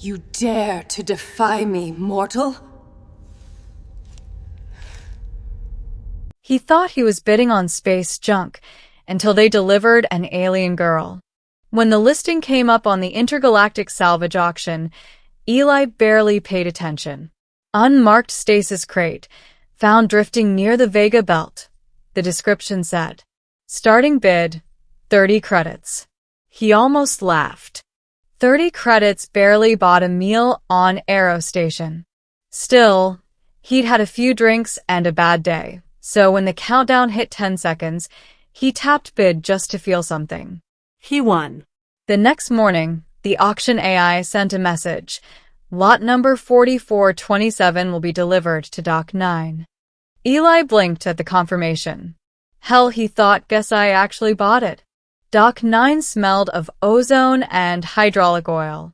You dare to defy me, mortal? He thought he was bidding on space junk until they delivered an alien girl. When the listing came up on the intergalactic salvage auction, Eli barely paid attention. Unmarked stasis crate, found drifting near the Vega belt. The description said, starting bid, 30 credits. He almost laughed. 30 credits barely bought a meal on Aero Station. Still, he'd had a few drinks and a bad day, so when the countdown hit 10 seconds, he tapped bid just to feel something. He won. The next morning, the auction AI sent a message. Lot number 4427 will be delivered to Dock 9. Eli blinked at the confirmation. Hell, he thought, guess I actually bought it. Dock 9 smelled of ozone and hydraulic oil.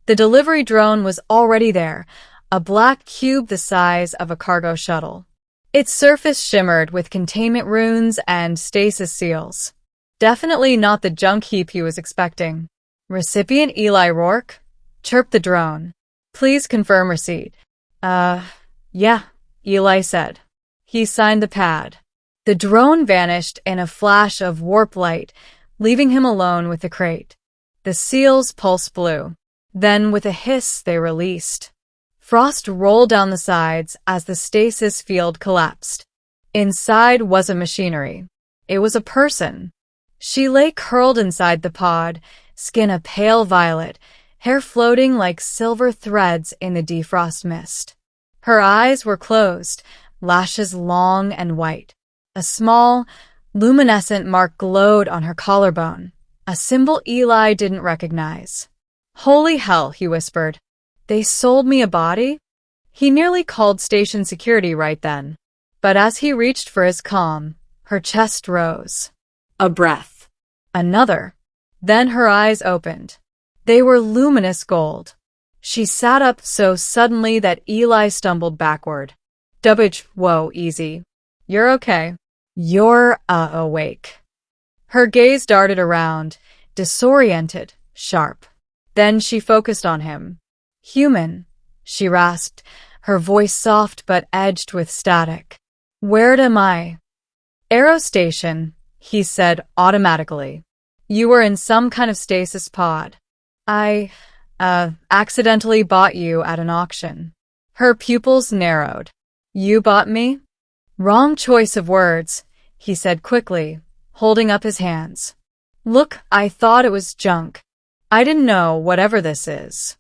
The delivery drone was already there, a black cube the size of a cargo shuttle. Its surface shimmered with containment runes and stasis seals. Definitely not the junk heap he was expecting. Recipient Eli Rourke? Chirped the drone. Please confirm receipt. Yeah, Eli said. He signed the pad. The drone vanished in a flash of warp light, leaving him alone with the crate. The seals pulsed blue. Then, with a hiss, they released. Frost rolled down the sides as the stasis field collapsed. Inside was a machinery. It was a person. She lay curled inside the pod, skin a pale violet, hair floating like silver threads in the defrost mist. Her eyes were closed, lashes long and white. A small, luminescent mark glowed on her collarbone, a symbol Eli didn't recognize. Holy hell, he whispered. They sold me a body? He nearly called station security right then. But as he reached for his comm, her chest rose. A breath. Another. Then her eyes opened. They were luminous gold. She sat up so suddenly that Eli stumbled backward. Whoa, easy. You're okay. You're awake. Her gaze darted around, disoriented, sharp. Then she focused on him. Human, she rasped, her voice soft but edged with static. Where am I? Aero Station, he said automatically. You were in some kind of stasis pod. I, accidentally bought you at an auction. Her pupils narrowed. You bought me? Wrong choice of words, he said quickly, holding up his hands. Look, I thought it was junk. I didn't know whatever this is.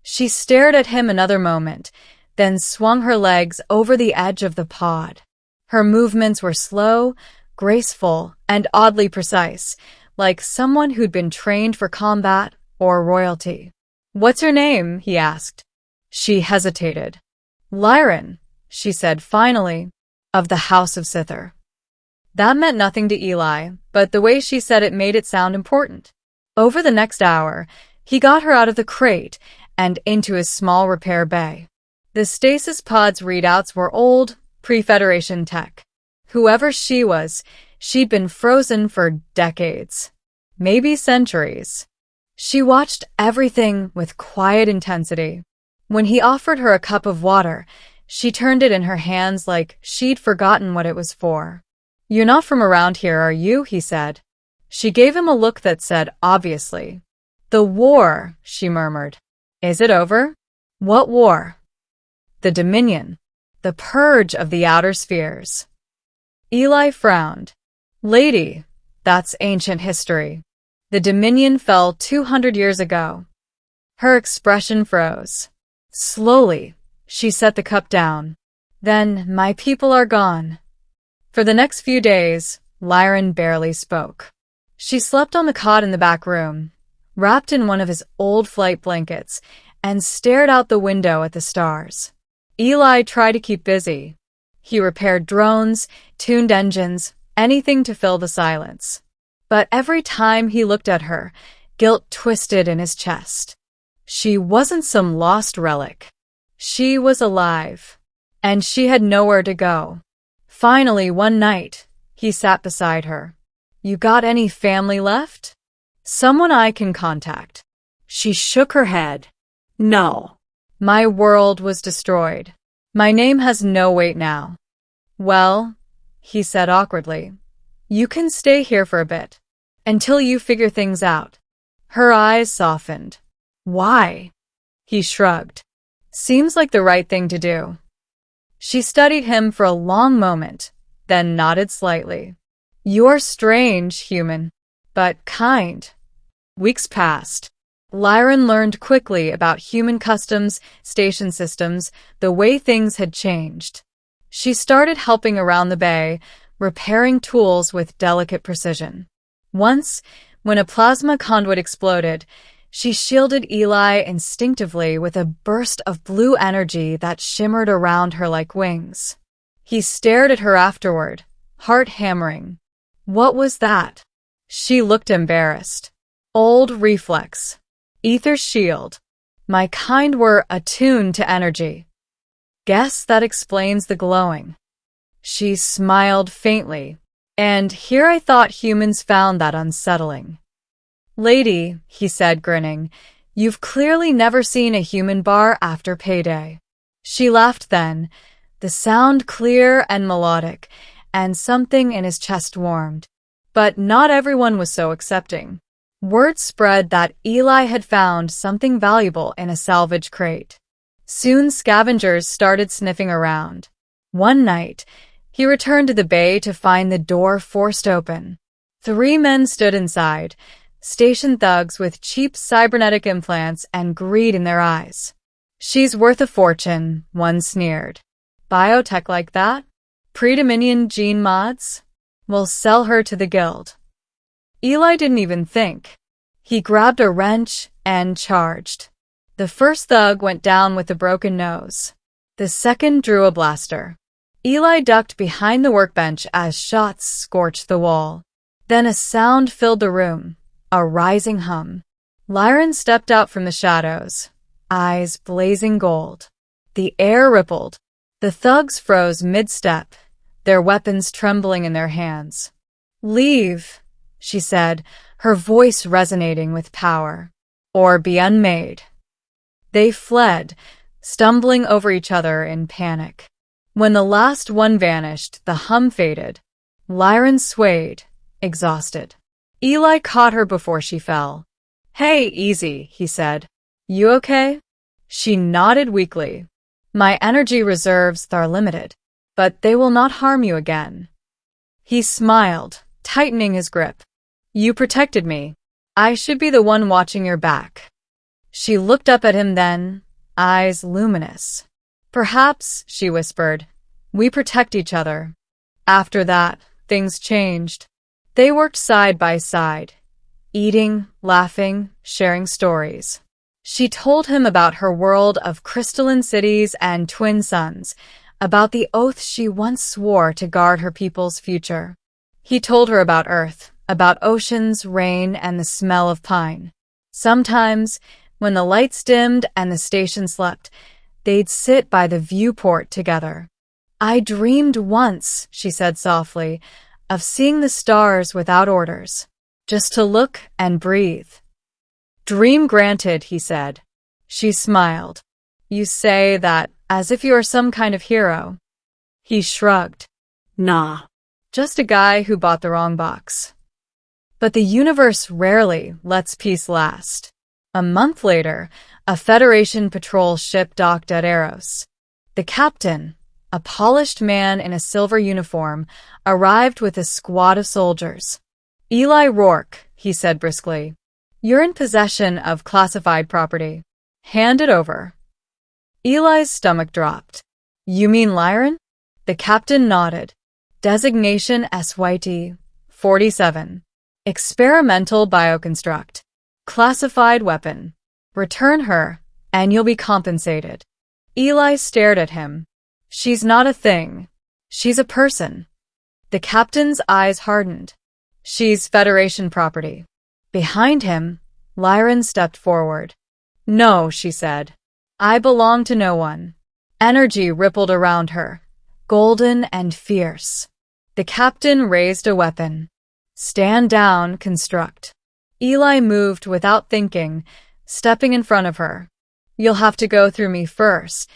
She stared at him another moment, then swung her legs over the edge of the pod. Her movements were slow, graceful, and oddly precise, like someone who'd been trained for combat or royalty. What's your name? He asked. She hesitated. Lyran, she said finally, of the House of Sither. That meant nothing to Eli, but the way she said it made it sound important. Over the next hour, he got her out of the crate and into his small repair bay. The stasis pod's readouts were old, pre-Federation tech. Whoever she was, she'd been frozen for decades. Maybe centuries. She watched everything with quiet intensity. When he offered her a cup of water, she turned it in her hands like she'd forgotten what it was for. You're not from around here, are you? He said. She gave him a look that said, obviously. The war, she murmured. Is it over? What war? The Dominion. The purge of the outer spheres. Eli frowned. Lady, that's ancient history. The Dominion fell 200 years ago. Her expression froze. Slowly, she set the cup down. Then, my people are gone. For the next few days, Lyran barely spoke. She slept on the cot in the back room, wrapped in one of his old flight blankets, and stared out the window at the stars. Eli tried to keep busy. He repaired drones, tuned engines, anything to fill the silence. But every time he looked at her, guilt twisted in his chest. She wasn't some lost relic. She was alive, and she had nowhere to go. Finally, one night, he sat beside her. You got any family left? Someone I can contact. She shook her head. No. My world was destroyed. My name has no weight now. Well, he said awkwardly, you can stay here for a bit, until you figure things out. Her eyes softened. Why? He shrugged. Seems like the right thing to do. She studied him for a long moment, then nodded slightly. You're strange, human, but kind. Weeks passed. Lyran learned quickly about human customs, station systems, the way things had changed. She started helping around the bay, repairing tools with delicate precision. Once, when a plasma conduit exploded, she shielded Eli instinctively with a burst of blue energy that shimmered around her like wings. He stared at her afterward, heart hammering. What was that? She looked embarrassed. Old reflex. Ether shield. My kind were attuned to energy. Guess that explains the glowing. She smiled faintly. And here I thought humans found that unsettling. Lady, he said, grinning, you've clearly never seen a human bar after payday. She laughed then, the sound clear and melodic, and something in his chest warmed. But not everyone was so accepting. Word spread that Eli had found something valuable in a salvage crate. Soon scavengers started sniffing around. One night, he returned to the bay to find the door forced open. 3 men stood inside, station thugs with cheap cybernetic implants and greed in their eyes. She's worth a fortune, one sneered. Biotech like that? Pre-Dominion gene mods? We'll sell her to the guild. Eli didn't even think. He grabbed a wrench and charged. The first thug went down with a broken nose. The second drew a blaster. Eli ducked behind the workbench as shots scorched the wall. Then a sound filled the room, a rising hum. Lyran stepped out from the shadows, eyes blazing gold. The air rippled. The thugs froze mid-step, their weapons trembling in their hands. Leave, she said, her voice resonating with power, or be unmade. They fled, stumbling over each other in panic. When the last one vanished, the hum faded. Lyran swayed, exhausted. Eli caught her before she fell. Hey, easy, he said. You okay? She nodded weakly. My energy reserves are limited, but they will not harm you again. He smiled, tightening his grip. You protected me. I should be the one watching your back. She looked up at him then, eyes luminous. Perhaps, she whispered, we protect each other. After that, things changed. They worked side by side, eating, laughing, sharing stories. She told him about her world of crystalline cities and twin suns, about the oath she once swore to guard her people's future. He told her about Earth, about oceans, rain, and the smell of pine. Sometimes, when the lights dimmed and the station slept, they'd sit by the viewport together. I dreamed once, she said softly, of seeing the stars without orders, just to look and breathe. Dream granted, he said. She smiled. You say that as if you are some kind of hero. He shrugged. Nah. Just a guy who bought the wrong box. But the universe rarely lets peace last. A month later, a Federation patrol ship docked at Eros. The captain, a polished man in a silver uniform, arrived with a squad of soldiers. Eli Rourke, he said briskly. You're in possession of classified property. Hand it over. Eli's stomach dropped. You mean Lyran? The captain nodded. Designation SYT 47. Experimental bioconstruct. Classified weapon. Return her, and you'll be compensated. Eli stared at him. She's not a thing. She's a person. The captain's eyes hardened. She's Federation property. Behind him, Lyran stepped forward. No, she said. I belong to no one. Energy rippled around her, golden and fierce. The captain raised a weapon. Stand down, construct. Eli moved without thinking, stepping in front of her. You'll have to go through me first,